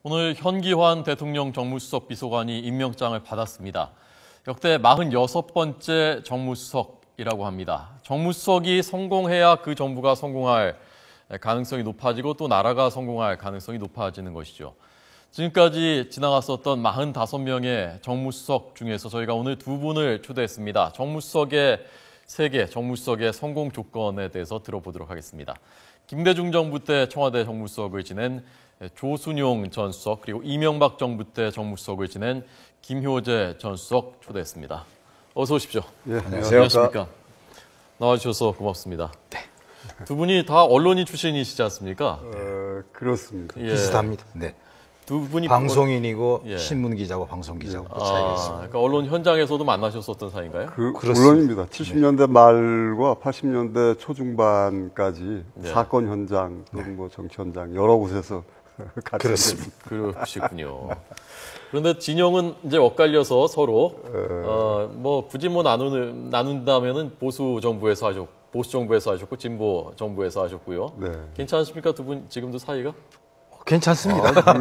오늘 현기환 대통령 정무수석 비서관이 임명장을 받았습니다. 역대 46번째 정무수석이라고 합니다. 정무수석이 성공해야 그 정부가 성공할 가능성이 높아지고 또 나라가 성공할 가능성이 높아지는 것이죠. 지금까지 지나갔었던 45명의 정무수석 중에서 저희가 오늘 두 분을 초대했습니다. 정무수석의 세계, 정무수석의 성공 조건에 대해서 들어보도록 하겠습니다. 김대중 정부 때 청와대 정무수석을 지낸 조순용 전 수석, 그리고 이명박 정부 때 정무수석을 지낸 김효재 전 수석 초대했습니다. 어서 오십시오. 예, 안녕하십니까. 나와주셔서 고맙습니다. 네. 두 분이 다 언론인 출신이시지 않습니까? 그렇습니다. 예. 비슷합니다. 네. 두 분이 방송인이고 예. 신문기자고 방송기자고 그 차이가 있습니다. 그러니까 언론 현장에서도 만나셨었던 사이인가요? 물론입니다. 70년대 말과 80년대 초중반까지 네. 사건 현장, 또는 뭐 정치 현장 여러 곳에서 같이 그렇습니다. 그러시군요. 그런데 진영은 이제 엇갈려서 서로 뭐 굳이 뭐 나눈다면은 보수 정부에서 하셨고 진보 정부에서 하셨고요. 네. 괜찮으십니까 두 분 지금도 사이가? 괜찮습니다.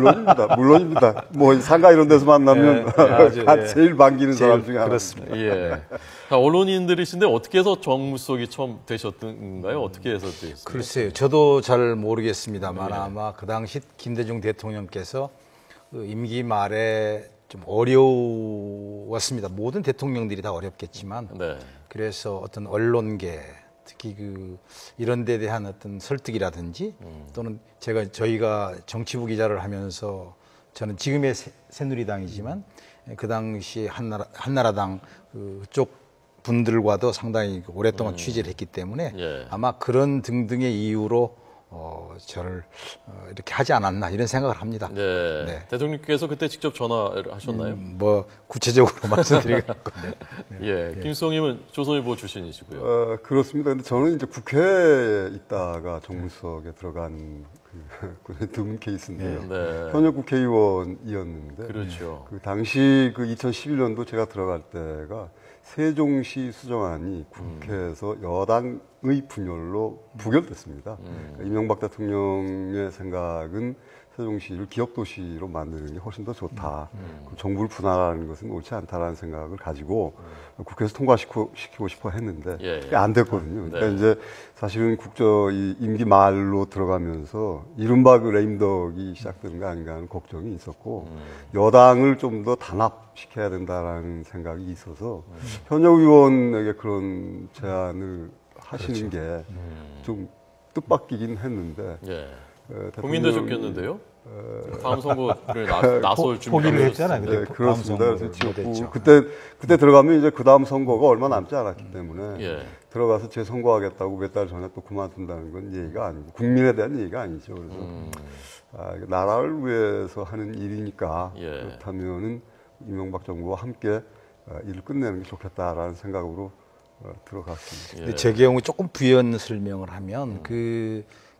물론입니다. 뭐 상가 이런 데서 만나면 제일 반기는 사람 중에 하나. 그렇습니다. 예. 자, 언론인들이신데 어떻게 해서 정무수석이 처음 되셨던가요? 어떻게 해서 되셨어요? 글쎄요. 저도 잘 모르겠습니다만 아마 그 당시 김대중 대통령께서 그 임기 말에 좀 어려웠습니다. 모든 대통령들이 다 어렵겠지만 네. 그래서 어떤 언론계 특히 이런 데 대한 어떤 설득이라든지 또는 저희가 정치부 기자를 하면서 저는 지금의 새누리당이지만 그 당시 한나라당 그쪽 분들과도 상당히 오랫동안 취재를 했기 때문에 예. 아마 그런 등등의 이유로 저를 이렇게 하지 않았나 이런 생각을 합니다. 네. 네. 대통령께서 그때 직접 전화를 하셨나요? 뭐 구체적으로 말씀드리겠고. 예. 김수성님은 조선일보 출신이시고요. 그렇습니다. 근데 저는 이제 국회에 있다가 정무수석에 들어간 그 드문 케이스인데요. 네. 현역 국회의원이었는데 그렇죠. 그 당시 그 2011년도 제가 들어갈 때가 세종시 수정안이 국회에서 여당의 분열로 부결됐습니다. 그러니까 이명박 대통령의 생각은 세종시를 기업도시로 만드는 게 훨씬 더 좋다. 정부를 분할하는 것은 옳지 않다라는 생각을 가지고 국회에서 통과시키고 싶어 했는데 그게 안 됐거든요. 그러니까 이제 사실은 이 임기 말로 들어가면서 이른바 그 레임덕이 시작되는 거 아닌가 하는 걱정이 있었고 여당을 좀 더 단합시켜야 된다라는 생각이 있어서 현역 의원에게 그런 제안을 하시는 게 좀 뜻밖이긴 했는데 예. 고민되셨겠는데요? 다음 선거를 나설 준비 포기를 했잖아요. 네, 그렇습니다. 그래서 지역구 그때 들어가면 이제 그 다음 선거가 얼마 남지 않았기 때문에 예. 들어가서 재선거하겠다고 몇 달 전에 또 그만둔다는 건 얘기가 아니고 국민에 대한 얘기가 아니죠. 그래서 나라를 위해서 하는 일이니까 그렇다면은 이명박 정부와 함께 일을 끝내는 게 좋겠다라는 생각으로 들어갔습니다. 근데 제 경우 조금 부연 설명을 하면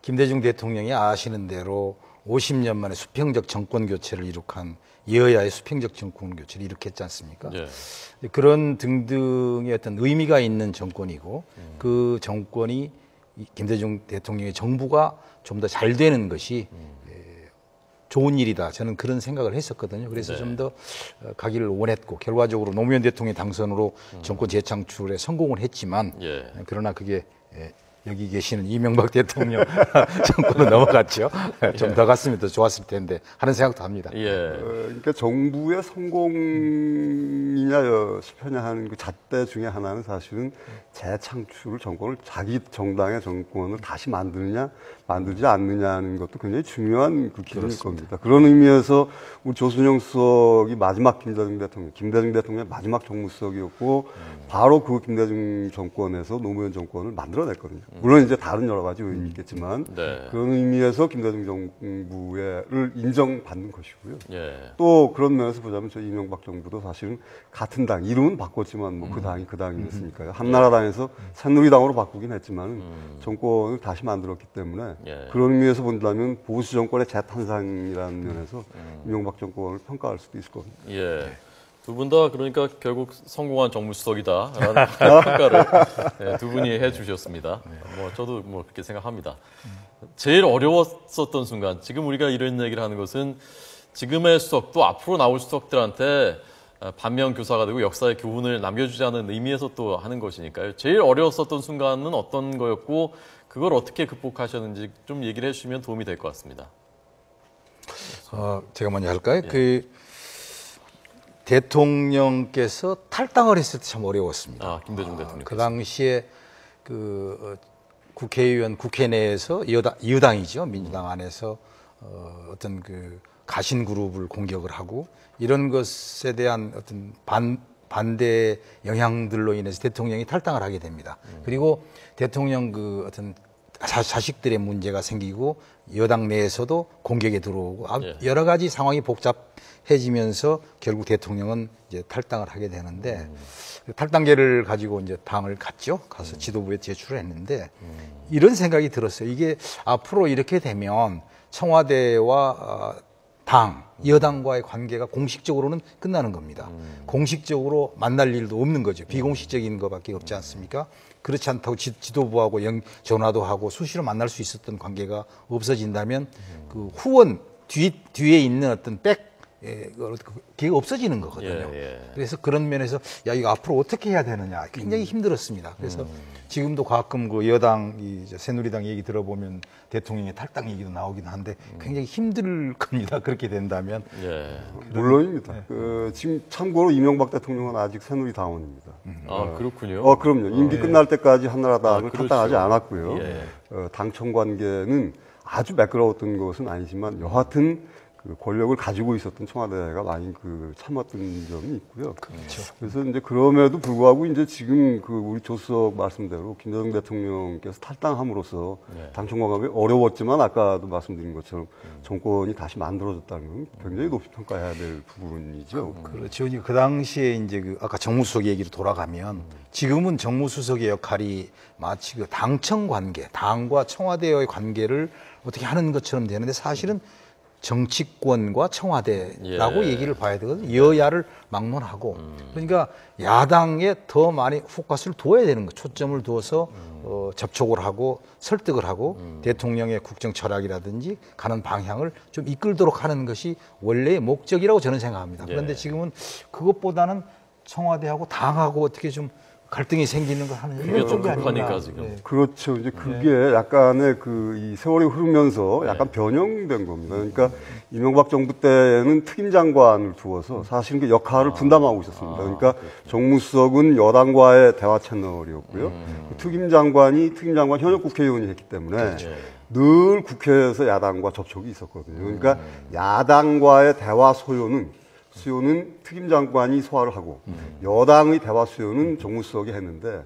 김대중 대통령이 아시는 대로 50년 만에 수평적 정권 교체를 이룩한 여야의 수평적 정권 교체를 이룩했지 않습니까? 예. 그런 등등의 어떤 의미가 있는 정권이고 그 정권이 김대중 대통령의 정부가 좀 더 잘 되는 것이 좋은 일이다. 저는 그런 생각을 했었거든요. 그래서 좀 더 가기를 원했고 결과적으로 노무현 대통령 당선으로 정권 재창출에 성공을 했지만 그러나 그게 여기 계시는 이명박 대통령 정권으로 넘어갔죠. 좀 더 갔으면 더 좋았을 텐데 하는 생각도 합니다. 그러니까 정부의 성공이냐 실패냐 하는 그 잣대 중에 하나는 사실은 재창출 정권을 자기 정당의 정권을 다시 만드느냐 만들지 않느냐는 것도 굉장히 중요한 그 기준일 겁니다. 그런 의미에서 우리 조순영 수석이 마지막 김대중 대통령의 마지막 정무수석이었고 바로 그 김대중 정권에서 노무현 정권을 만들어냈거든요. 물론 이제 다른 여러 가지 요인이 있겠지만 그런 의미에서 김대중 정부를 인정받는 것이고요. 또 그런 면에서 보자면 저 이명박 정부도 사실은 같은 당, 이름은 바꿨지만 뭐 그 당이 그 당이었으니까요. 한나라당에서 새누리당으로 바꾸긴 했지만 정권을 다시 만들었기 때문에 그런 의미에서 본다면 보수 정권의 재탄생이라는 면에서 이명박 정권을 평가할 수도 있을 겁니다. 두 분 다 그러니까 결국 성공한 정무수석이다라는 평가를 두 분이 해주셨습니다. 뭐 저도 뭐 그렇게 생각합니다. 제일 어려웠었던 순간, 지금 우리가 이런 얘기를 하는 것은 지금의 수석 또 앞으로 나올 수석들한테 반면 교사가 되고 역사의 교훈을 남겨주자는 의미에서 또 하는 것이니까요. 제일 어려웠었던 순간은 어떤 거였고 그걸 어떻게 극복하셨는지 좀 얘기를 해주시면 도움이 될 것 같습니다. 제가 먼저 할까요? 그 대통령께서 탈당을 했을 때 참 어려웠습니다. 김대중 대통령. 그 당시에 그 국회의원 국회 내에서 여당이죠. 민주당 안에서 어떤 그 가신 그룹을 공격을 하고 이런 것에 대한 어떤 반대 영향들로 인해서 대통령이 탈당을 하게 됩니다. 그리고 대통령 그 어떤 자식들의 문제가 생기고 여당 내에서도 공격에 들어오고 여러 가지 상황이 복잡해지면서 결국 대통령은 이제 탈당을 하게 되는데 탈당계를 가지고 이제 당을 갔죠. 가서 지도부에 제출을 했는데 이런 생각이 들었어요. 이게 앞으로 이렇게 되면 청와대와 당, 여당과의 관계가 공식적으로는 끝나는 겁니다. 공식적으로 만날 일도 없는 거죠. 비공식적인 것밖에 없지 않습니까? 그렇지 않다고 지도부하고 전화도 하고 수시로 만날 수 있었던 관계가 없어진다면 그 후원 뒤에 있는 어떤 그게 없어지는 거거든요. 그래서 그런 면에서 야 이거 앞으로 어떻게 해야 되느냐 굉장히 힘들었습니다. 그래서 지금도 가끔 그 여당 새누리당 얘기 들어보면 대통령의 탈당 얘기도 나오긴 한데 굉장히 힘들 겁니다. 그렇게 된다면. 물론입니다. 지금 참고로 이명박 대통령은 아직 새누리당원입니다. 그렇군요. 그럼요. 임기 끝날 때까지 한나라당을 그렇죠. 탈당하지 않았고요. 당청 관계는 아주 매끄러웠던 것은 아니지만 여하튼 그 권력을 가지고 있었던 청와대가 많이 그 참았던 점이 있고요. 그렇죠. 그래서 이제 그럼에도 불구하고 이제 지금 그 우리 조수석 말씀대로 김대중 대통령께서 탈당함으로써 당청 관계가 어려웠지만 아까도 말씀드린 것처럼 정권이 다시 만들어졌다는 건 굉장히 높이 평가해야 될 부분이죠. 그렇죠. 그 당시에 이제 그 아까 정무수석 얘기로 돌아가면 지금은 정무수석의 역할이 마치 그 당청 관계, 당과 청와대의 관계를 어떻게 하는 것처럼 되는데 사실은 정치권과 청와대라고 얘기를 봐야 되거든요. 여야를 막론하고. 그러니까 야당에 더 많이 포커스를 둬야 되는 거예요. 초점을 두어서 접촉을 하고 설득을 하고 대통령의 국정 철학이라든지 가는 방향을 좀 이끌도록 하는 것이 원래의 목적이라고 저는 생각합니다. 그런데 지금은 그것보다는 청와대하고 당하고 어떻게 좀 갈등이 생기는 거 하는 그게 좀 급하니까 지금. 그렇죠. 이제 그게 약간의 이 세월이 흐르면서 약간 변형된 겁니다. 그러니까 이명박 정부 때는 특임 장관을 두어서 사실은 그 역할을 분담하고 있었습니다. 그러니까 정무수석은 여당과의 대화 채널이었고요. 특임 장관이 현역 국회의원이 했기 때문에 늘 국회에서 야당과 접촉이 있었거든요. 그러니까 야당과의 대화 수요는 특임 장관이 소화를 하고 여당의 대화 수요는 정무수석이 했는데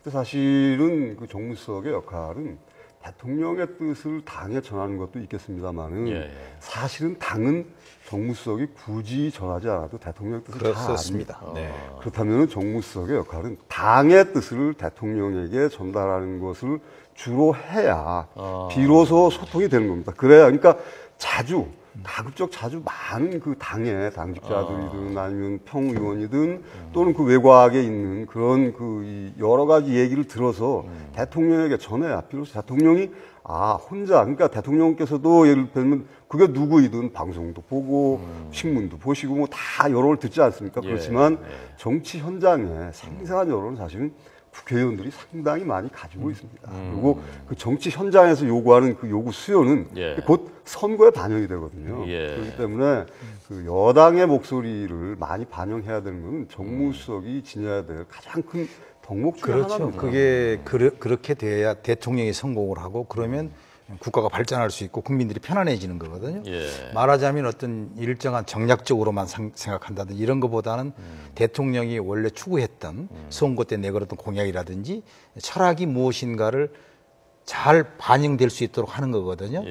사실은 그 정무수석의 역할은 대통령의 뜻을 당에 전하는 것도 있겠습니다만은 사실은 당은 정무수석이 굳이 전하지 않아도 대통령의 뜻을 다 압니다. 그렇다면 정무수석의 역할은 당의 뜻을 대통령에게 전달하는 것을 주로 해야 비로소 소통이 되는 겁니다. 그래야 그러니까 가급적 자주 많은 그 당의 당직자들이든 아니면 평의원이든 또는 그 외곽에 있는 그런 그 여러 가지 얘기를 들어서 대통령에게 전해야 비로소 대통령이 혼자 그러니까 대통령께서도 예를 들면 그게 누구이든 방송도 보고 신문도 보시고 뭐 다 여론을 듣지 않습니까? 그렇지만 정치 현장에 생생한 여론은 사실은 국회의원들이 상당히 많이 가지고 있습니다. 그리고 그 정치 현장에서 요구하는 그 요구 수요는 곧 선거에 반영이 되거든요. 그렇기 때문에 그 여당의 목소리를 많이 반영해야 되는 것은 정무수석이 지녀야 될 가장 큰 덕목 중에 하나입니다. 그게 그렇게 돼야 대통령이 성공을 하고 그러면 국가가 발전할 수 있고 국민들이 편안해지는 거거든요. 말하자면 어떤 일정한 정략적으로만 생각한다든지 이런 것보다는 대통령이 원래 추구했던 선거 때 내걸었던 공약이라든지 철학이 무엇인가를 잘 반영될 수 있도록 하는 거거든요.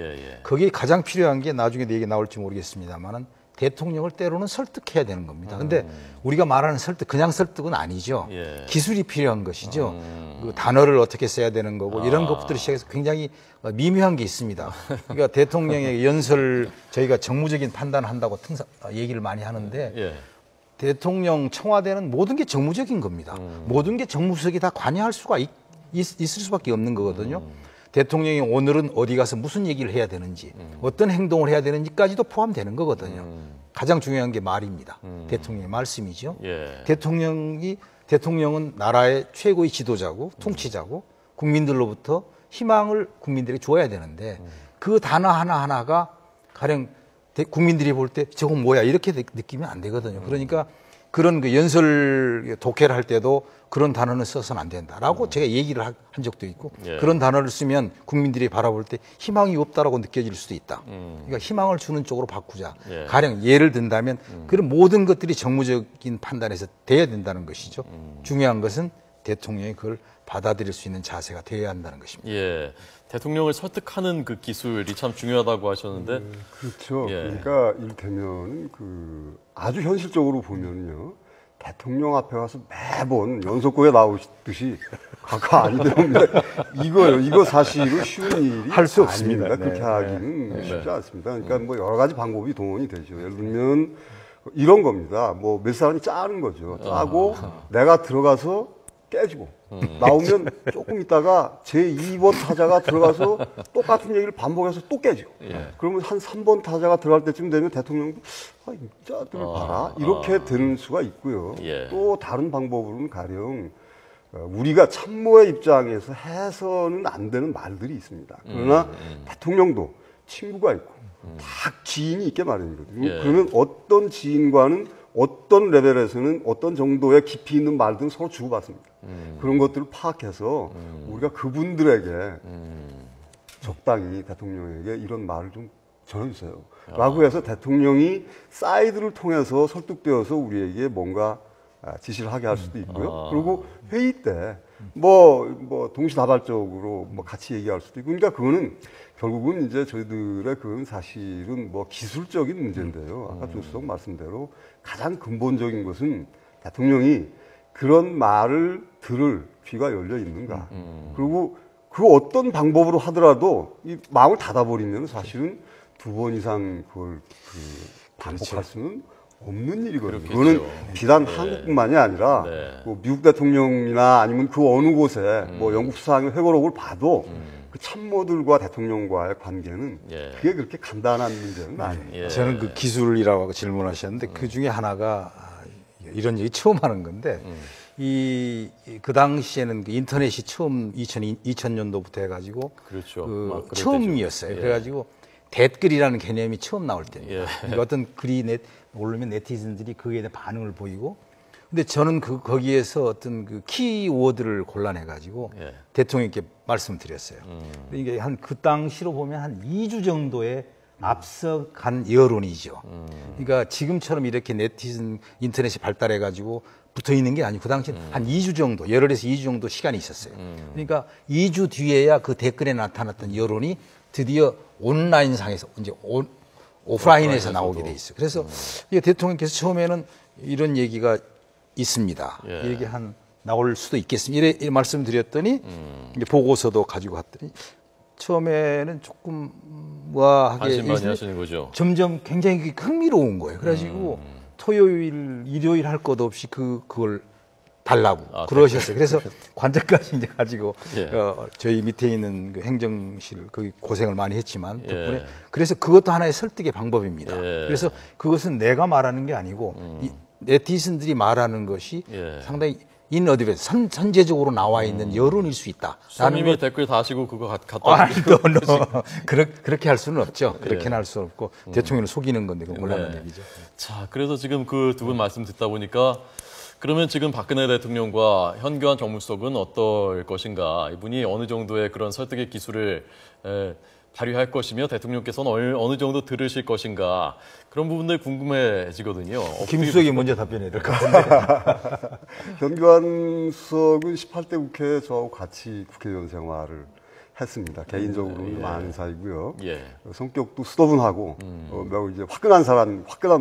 그게 가장 필요한 게 나중에 얘기 나올지 모르겠습니다만은 대통령을 때로는 설득해야 되는 겁니다. 근데 우리가 말하는 설득, 그냥 설득은 아니죠. 기술이 필요한 것이죠. 그 단어를 어떻게 써야 되는 거고 이런 것부터 시작해서 굉장히 미묘한 게 있습니다. 그러니까 대통령의 연설 저희가 정무적인 판단한다고 얘기를 많이 하는데 대통령 청와대는 모든 게 정무적인 겁니다. 모든 게 정무수석이 다 관여할 수가 있을 수밖에 없는 거거든요. 대통령이 오늘은 어디 가서 무슨 얘기를 해야 되는지, 어떤 행동을 해야 되는지까지도 포함되는 거거든요. 가장 중요한 게 말입니다. 대통령의 말씀이죠. 예. 대통령은 나라의 최고의 지도자고 통치자고 국민들로부터 희망을 국민들에게 줘야 되는데 그 단어 하나하나가 가령 국민들이 볼 때 저건 뭐야 이렇게 느끼면 안 되거든요. 그러니까 그런 그 연설 독해를 할 때도 그런 단어는 써서는 안 된다라고 제가 얘기를 한 적도 있고 예. 그런 단어를 쓰면 국민들이 바라볼 때 희망이 없다라고 느껴질 수도 있다. 그러니까 희망을 주는 쪽으로 바꾸자. 예. 가령 예를 든다면 그런 모든 것들이 정무적인 판단에서 돼야 된다는 것이죠. 중요한 것은 대통령이 그걸 받아들일 수 있는 자세가 돼야 한다는 것입니다. 예. 대통령을 설득하는 그 기술이 참 중요하다고 하셨는데 그렇죠. 예. 그러니까 이를테면 아주 현실적으로 보면요. 대통령 앞에 가서 매번 연속극에 나오듯이 가까 아니됩니다. 이거요. 이거 사실은 쉬운 일이 할수 없습니다. 아닙니다. 그렇게 네. 하기는 쉽지 않습니다. 그러니까 뭐 여러 가지 방법이 동원이 되죠. 예를 들면 이런 겁니다. 뭐 몇 사람이 짜는 거죠. 짜고 내가 들어가서 깨지고 나오면 조금 있다가 제2번 타자가 들어가서 똑같은 얘기를 반복해서 또 깨지고 그러면 한 3번 타자가 들어갈 때쯤 되면 대통령도 이 자들 봐라 이렇게 되는 수가 있고요. 예. 또 다른 방법으로는 가령 우리가 참모의 입장에서 해서는 안 되는 말들이 있습니다. 그러나 대통령도 친구가 있고 다 지인이 있게 마련이거든요. 예. 그러면 어떤 지인과는 어떤 레벨에서는 어떤 정도의 깊이 있는 말들은 서로 주고받습니다. 그런 것들을 파악해서 우리가 그분들에게 적당히 대통령에게 이런 말을 좀 전해주세요. 라고 해서 대통령이 사이드를 통해서 설득되어서 우리에게 뭔가 지시를 하게 할 수도 있고요. 그리고 회의 때 동시다발적으로 같이 얘기할 수도 있고. 그러니까 그거는 결국은 이제 저희들의 그건 사실은 기술적인 문제인데요. 아까 조수석 말씀대로 가장 근본적인 것은 대통령이 그런 말을 들을 귀가 열려 있는가. 그리고 그 어떤 방법으로 하더라도 이 마음을 닫아버리면 사실은 2번 이상 그걸 반복할 수는 없는 일이거든요. 그렇겠죠. 그거는 비단 한국뿐만이 아니라 네. 미국 대통령이나 아니면 그 어느 곳에 영국 수상의 회고록을 봐도 그 참모들과 대통령과의 관계는 예. 그게 그렇게 간단한 문제는 아닙니다. 예. 저는 그 기술이라고 질문하셨는데 그 중에 하나가 이런 얘기 처음 하는 건데 그 당시에는 그 인터넷이 처음 2000년도부터 해가지고 그렇죠. 그 막 그럴 처음이었어요. 때죠. 예. 그래가지고 댓글이라는 개념이 처음 나올 때입니다. 예. 그러니까 어떤 글이 올르면 네티즌들이 그에 대한 반응을 보이고 근데 저는 거기에서 어떤 그 키워드를 골라내가지고 예. 대통령께 말씀드렸어요. 이게 그 당시로 보면 한 2주 정도의 앞서간 여론이죠. 그러니까 지금처럼 이렇게 인터넷이 발달해가지고 붙어 있는 게 아니고 그 당시는 한 2주 정도, 열흘에서 2주 정도 시간이 있었어요. 그러니까 2주 뒤에야 그 댓글에 나타났던 여론이 드디어 온라인상에서 이제 오프라인에서 나오게 돼 있어요. 그래서 이게 대통령께서 처음에는 이런 얘기가 있습니다. 예. 이렇게 나올 수도 있겠습니다. 이래 말씀드렸더니 이제 보고서도 가지고 갔더니 처음에는 조금 관심 많이 하시는 거죠. 점점 굉장히 흥미로운 거예요. 그래가지고 토요일, 일요일 할 것 없이 그걸 달라고 그러셨어요. 그래서 관절까지 이제 가지고 예. 저희 밑에 있는 그 행정실 거기 고생을 많이 했지만 덕분에 예. 그래서 그것도 하나의 설득의 방법입니다. 예. 그래서 그것은 내가 말하는 게 아니고 이 네티즌들이 말하는 것이 예. 상당히 인어드밴스 선제적으로 나와 있는 여론일 수 있다. 수님이 댓글 다시고 그거 갖다 그렇게 할 수는 없죠. 그렇게는 할 수 없고 대통령을 속이는 건데 그건 곤란한 얘기죠. 자, 그래서 지금 그 두 분 말씀 듣다 보니까 그러면 지금 박근혜 대통령과 현교안 정무수석은 어떨 것인가? 이분이 어느 정도의 그런 설득의 기술을 발휘할 것이며 대통령께서는 어느 정도 들으실 것인가? 그런 부분들 궁금해지거든요. 김 수석이 먼저 답변해야 될 것 같은데. 현교안 수석은 18대 국회에 저하고 같이 국회의원 생활을 했습니다. 개인적으로는 많은 사이고요. 예. 성격도 수더분하고 매우 이제 화끈한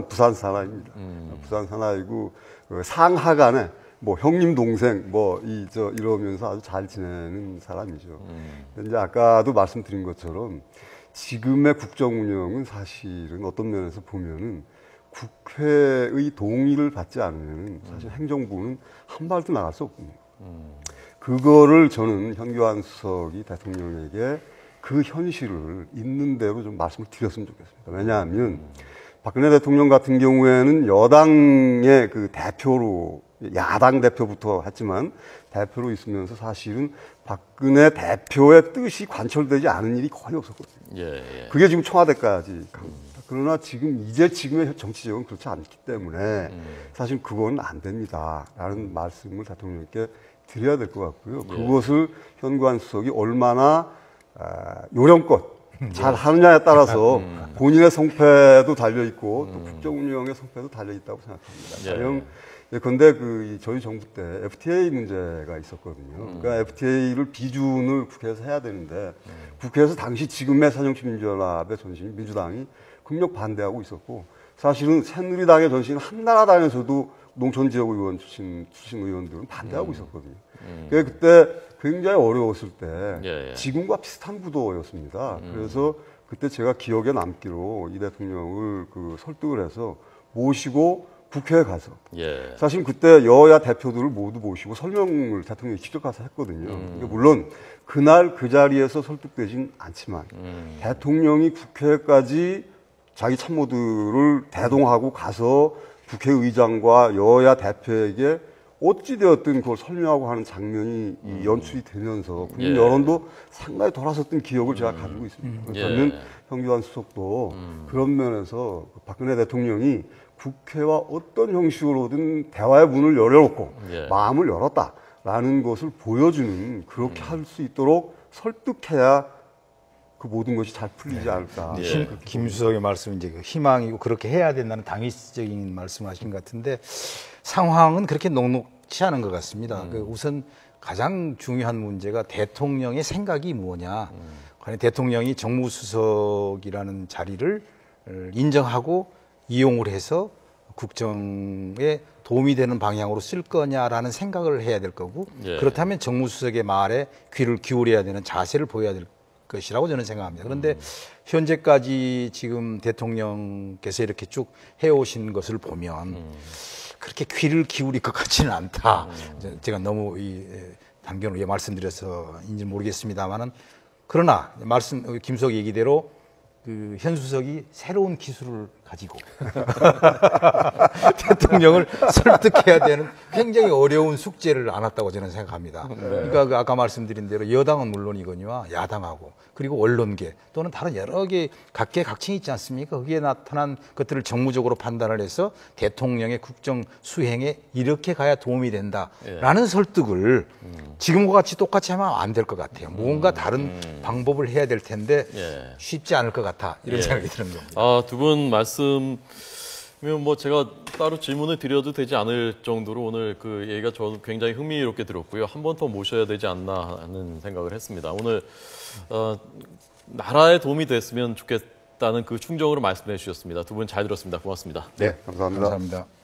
부산 사나이입니다. 부산 사나이고 상하간에 형님 동생 이러면서 아주 잘 지내는 사람이죠. 이제 아까도 말씀드린 것처럼 지금의 국정 운영은 사실은 어떤 면에서 보면은 국회의 동의를 받지 않으면 사실 행정부는 한 발도 나갈 수 없습니다. 그거를 저는 현교안 수석이 대통령에게 그 현실을 있는 대로 좀 말씀을 드렸으면 좋겠습니다. 왜냐하면 박근혜 대통령 같은 경우에는 여당의 그 대표로, 야당 대표부터 했지만 대표로 있으면서 사실은 박근혜 대표의 뜻이 관철되지 않은 일이 거의 없었거든요. 예. 그게 지금 청와대까지 갑니다. 그러나 지금의 정치적은 그렇지 않기 때문에 사실 그건 안 됩니다. 라는 말씀을 대통령께 드려야 될 것 같고요. 그것을 현관 수석이 얼마나 요령껏 잘 하느냐에 따라서 본인의 성패도 달려있고 또 국정 운영의 성패도 달려있다고 생각합니다. 가령 그런데 저희 정부 때 FTA 문제가 있었거든요. 그러니까 FTA를 비준을 국회에서 해야 되는데 국회에서 당시 지금의 새정치민주연합의 전신 민주당이 극력 반대하고 있었고 사실은 새누리당의 전신 한나라당에서도 농촌지역 의원 출신 의원들은 반대하고 있었거든요. 그때 굉장히 어려웠을 때 지금과 비슷한 구도였습니다. 그래서 그때 제가 기억에 남기로 이 대통령을 설득을 해서 모시고 국회에 가서 사실 그때 여야 대표들을 모두 모시고 설명을 대통령이 직접 가서 했거든요. 그러니까 물론 그날 그 자리에서 설득되진 않지만 대통령이 국회까지 자기 참모들을 대동하고 가서 국회의장과 여야 대표에게 어찌되었든 그걸 설명하고 하는 장면이 연출이 되면서 국민 여론도 상당히 돌아섰던 기억을 제가 가지고 있습니다. 그렇다면 현교안 수석도 그런 면에서 박근혜 대통령이 국회와 어떤 형식으로든 대화의 문을 열어놓고 마음을 열었다라는 것을 보여주는 그렇게 할 수 있도록 설득해야 그 모든 것이 잘 풀리지 않을까. 김 수석의 말씀은 이제 희망이고 그렇게 해야 된다는 당위적인 말씀하신 것 같은데 상황은 그렇게 녹록치 않은 것 같습니다. 우선 가장 중요한 문제가 대통령의 생각이 뭐냐. 과연 대통령이 정무수석이라는 자리를 인정하고 이용을 해서 국정에 도움이 되는 방향으로 쓸 거냐라는 생각을 해야 될 거고 그렇다면 정무수석의 말에 귀를 기울여야 되는 자세를 보여야 될 것이라고 저는 생각합니다. 그런데 현재까지 지금 대통령께서 이렇게 쭉 해오신 것을 보면 그렇게 귀를 기울일 것 같지는 않다. 제가 너무 단견을 왜 말씀드려서인지 모르겠습니다만은 그러나 김 수석 얘기대로 현 수석이 새로운 기술을 가지고 대통령을 설득해야 되는 굉장히 어려운 숙제를 안았다고 저는 생각합니다. 그러니까 아까 말씀드린 대로 여당은 물론이거니와 야당하고 그리고 언론계 또는 다른 여러 개 각계각층이 있지 않습니까? 거기에 나타난 것들을 정무적으로 판단을 해서 대통령의 국정 수행에 이렇게 가야 도움이 된다라는 설득을 지금과 같이 똑같이 하면 안 될 것 같아요. 뭔가 다른 방법을 해야 될 텐데 쉽지 않을 것 같아 이런 생각이 드는 겁니다. 두 분 말씀이면 뭐 제가 따로 질문을 드려도 되지 않을 정도로 오늘 그 얘기가 저도 굉장히 흥미롭게 들었고요. 한 번 더 모셔야 되지 않나 하는 생각을 했습니다. 오늘 나라에 도움이 됐으면 좋겠다는 그 충정으로 말씀해 주셨습니다. 두 분 잘 들었습니다. 고맙습니다. 네, 감사합니다. 감사합니다.